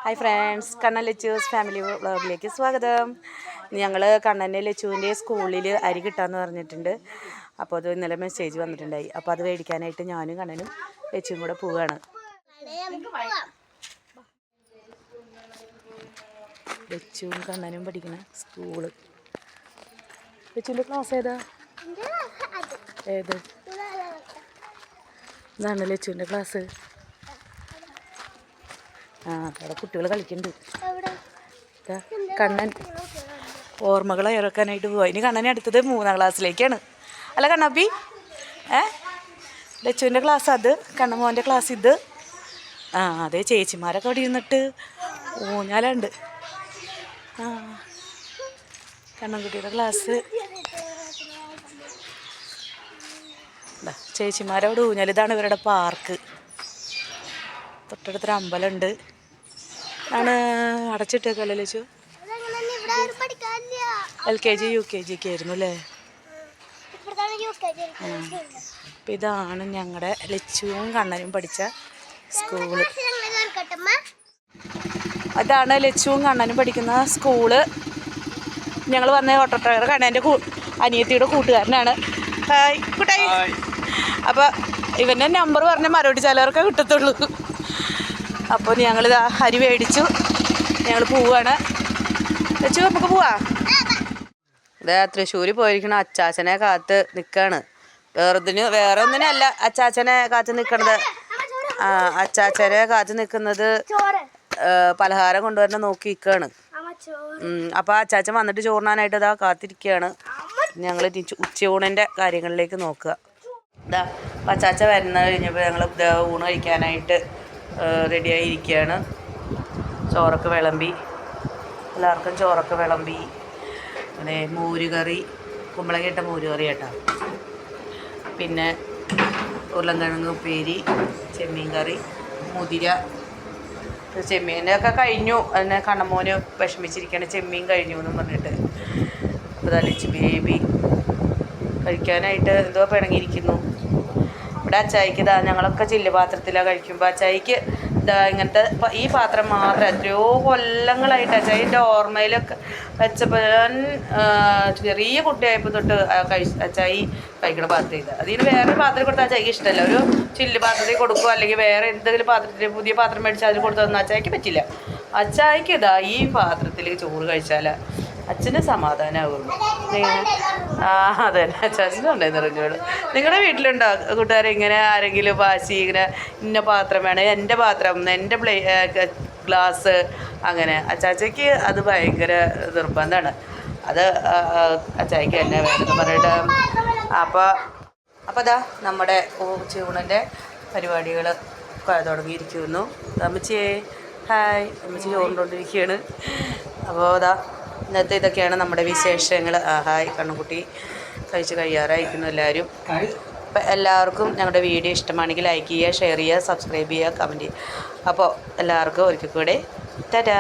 Hi friends, Kannan Lachus family വ്ളോഗിലേക്ക് സ്വാഗതം. ഞങ്ങൾ കണ്ണൻ്റെ ലച്ചുവിൻ്റെ സ്കൂളിൽ അരി കിട്ടാമെന്ന് പറഞ്ഞിട്ടുണ്ട്. അപ്പോൾ അത് ഇന്നലെ മെസ്സേജ് വന്നിട്ടുണ്ടായി. അപ്പോൾ അത് മേടിക്കാനായിട്ട് ഞാനും കണ്ണനും ലച്ചുവും കൂടെ പോവുകയാണ്. ലച്ചുവും കണ്ണനും പഠിക്കുന്ന സ്കൂള്. ലച്ചുവിൻ്റെ ക്ലാസ് ഏതാ? ഏത്? ഇതാണ് ലച്ചുവിൻ്റെ ക്ലാസ്. അവിടെ കുട്ടികൾ കളിക്കുന്നുണ്ട്. കണ്ണൻ ഓർമ്മകൾ ഇറക്കാനായിട്ട് പോവാ. ഇനി കണ്ണനെ അടുത്തത് 3ാം ക്ലാസ്സിലേക്കാണ്. അല്ല കണ്ണപ്പി, ലച്ചുവിൻ്റെ ക്ലാസ് അത്, കണ്ണമോൻ്റെ ക്ലാസ് ഇത്. അതെ, ചേച്ചിമാരൊക്കെ അവിടെ ഇരുന്നിട്ട് ഊഞ്ഞാലുണ്ട്. കണ്ണൻകുട്ടിയുടെ ക്ലാസ്. ചേച്ചിമാരവിടെ ഊഞ്ഞാൽ. ഇതാണ് ഇവരുടെ പാർക്ക്. തൊട്ടടുത്തൊരു അമ്പലമുണ്ട്. ആണ് അടച്ചിട്ടേക്കല്ലേ ലച്ചു? LKG UKG ഒക്കെ ആയിരുന്നു അല്ലേ? അപ്പം ഇതാണ് ഞങ്ങളുടെ ലച്ചുവും കണ്ണനും പഠിച്ച സ്കൂള്. അതാണ് ലച്ചുവും കണ്ണനും പഠിക്കുന്ന സ്കൂള്. ഞങ്ങൾ വന്ന ഓട്ടോ ഡ്രൈവർ കണ്ണൻ്റെ അനിയത്തിയുടെ കൂട്ടുകാരനാണ്. ഹായ് കൂട്ടായി. അപ്പോൾ ഇവൻ്റെ നമ്പർ പറഞ്ഞ മറുപടി ചിലവർക്ക് കിട്ടത്തുള്ളൂ. അപ്പോൾ ഞങ്ങളിത് അരി മേടിച്ചു, ഞങ്ങൾ പോവുകയാണ്. ലച്ചു നമുക്ക് പോവാ. ഇതാ തൃശ്ശൂർ പോയിരിക്കണ അച്ചാച്ചനെ കാത്ത് നിൽക്കുകയാണ്. വേറെ ഒന്നിനല്ല അച്ചാച്ചനെ കാത്ത് നിൽക്കണത്. അച്ചാച്ചനെ കാത്ത് നിൽക്കുന്നത് പലഹാരം കൊണ്ടുവരണം നോക്കി നിൽക്കുകയാണ്. അപ്പോൾ അച്ചാച്ചൻ വന്നിട്ട് ചോറിനാനായിട്ട് ഇതാ കാത്തിരിക്കുകയാണ്. ഞങ്ങൾ ഉച്ചയൂണിൻ്റെ കാര്യങ്ങളിലേക്ക് നോക്കുക. ഇതാ അച്ചാച്ച വരുന്ന കഴിഞ്ഞപ്പോൾ ഞങ്ങൾ ഊണ് കഴിക്കാനായിട്ട് റെഡിയായിരിക്കുകയാണ്. ചോറൊക്കെ വിളമ്പി, എല്ലാവർക്കും ചോറൊക്കെ വിളമ്പി. പിന്നെ മോരുകറി, കുമ്പളങ്ങയിട്ട മോരുകറി കേട്ടോ. പിന്നെ ഉരുളൻകിഴങ്ങ് ഉപ്പേരി, ചെമ്മീൻ കറി, മുതിര. ചെമ്മീനൊക്കെ കഴിഞ്ഞു. അതിനെ കണ്ണമോന് വിഷമിച്ചിരിക്കുകയാണ്, ചെമ്മീൻ കഴിഞ്ഞു എന്നും പറഞ്ഞിട്ട്. അപ്പോൾ തലിച്ച് ബേബി കഴിക്കാനായിട്ട് എന്തോ പിണങ്ങിയിരിക്കുന്നു. ഇവിടെ അച്ചായിക്ക് ഇതാ, ഞങ്ങളൊക്കെ ചില്ല് പാത്രത്തിലാണ് കഴിക്കുമ്പോൾ അച്ചായിക്ക് ഇതാ ഇങ്ങനത്തെ ഈ പാത്രം മാത്രം എത്രയോ കൊല്ലങ്ങളായിട്ട് അച്ചായിൻ്റെ ഓർമ്മയിലൊക്കെ വെച്ചപ്പോൾ ഞാൻ ചെറിയ കുട്ടിയായപ്പോൾ തൊട്ട് അച്ചായി കഴിക്കണ പാത്രം ചെയ്ത്. അതിന് വേറെ പാത്രം കൊടുത്താൽ അച്ചായിക്ക് ഇഷ്ടമല്ല. ഒരു ചില്ല് പാത്രത്തിൽ കൊടുക്കുക, അല്ലെങ്കിൽ വേറെ എന്തെങ്കിലും പാത്രത്തിൽ പുതിയ പാത്രം മേടിച്ചാൽ അതിൽ കൊടുത്തതൊന്നും അച്ചായിക്ക് പറ്റില്ല. അച്ചായിക്ക് ഇതാ ഈ പാത്രത്തിൽ ചോറ് കഴിച്ചാൽ അച്ഛന് സമാധാനമാകുള്ളൂ. അതന്നെ അച്ചാച്ചനുണ്ടായിരുന്നു റിഞ്ഞോട്. നിങ്ങളുടെ വീട്ടിലുണ്ടോ കൂട്ടുകാരെ ഇങ്ങനെ ആരെങ്കിലും വാശി, ഇങ്ങനെ ഇന്ന പാത്രം വേണം, എൻ്റെ പാത്രം, എൻ്റെ ഗ്ലാസ്, അങ്ങനെ? അച്ചാച്ചയ്ക്ക് അത് ഭയങ്കര നിർബന്ധമാണ്. അത് അച്ചായിക്ക് തന്നെ വേണമെന്ന് പറഞ്ഞിട്ട്. അപ്പോൾ അതാ നമ്മുടെ ഉച്ചയൂണിൻ്റെ പരിപാടികൾ തുടങ്ങിയിരിക്കുന്നു. അമ്മച്ചിയെ ഹായ്. അമ്മച്ചി ചോറിട്ടുകൊണ്ടിരിക്കുകയാണ്. അപ്പോൾ അതാ ഇന്നത്തെ ഇതൊക്കെയാണ് നമ്മുടെ വിശേഷങ്ങൾ. ഹായ്. കണ്ണുകുട്ടി കഴിച്ച് കഴിയാറായിരിക്കുന്നു എല്ലാവരും. അപ്പം എല്ലാവർക്കും ഞങ്ങളുടെ വീഡിയോ ഇഷ്ടമാണെങ്കിൽ ലൈക്ക് ചെയ്യുക, ഷെയർ ചെയ്യുക, സബ്സ്ക്രൈബ് ചെയ്യുക, കമൻറ്റ് ചെയ്യുക. അപ്പോൾ എല്ലാവർക്കും ഒരിക്കൽ കൂടെ ടാറ്റാ.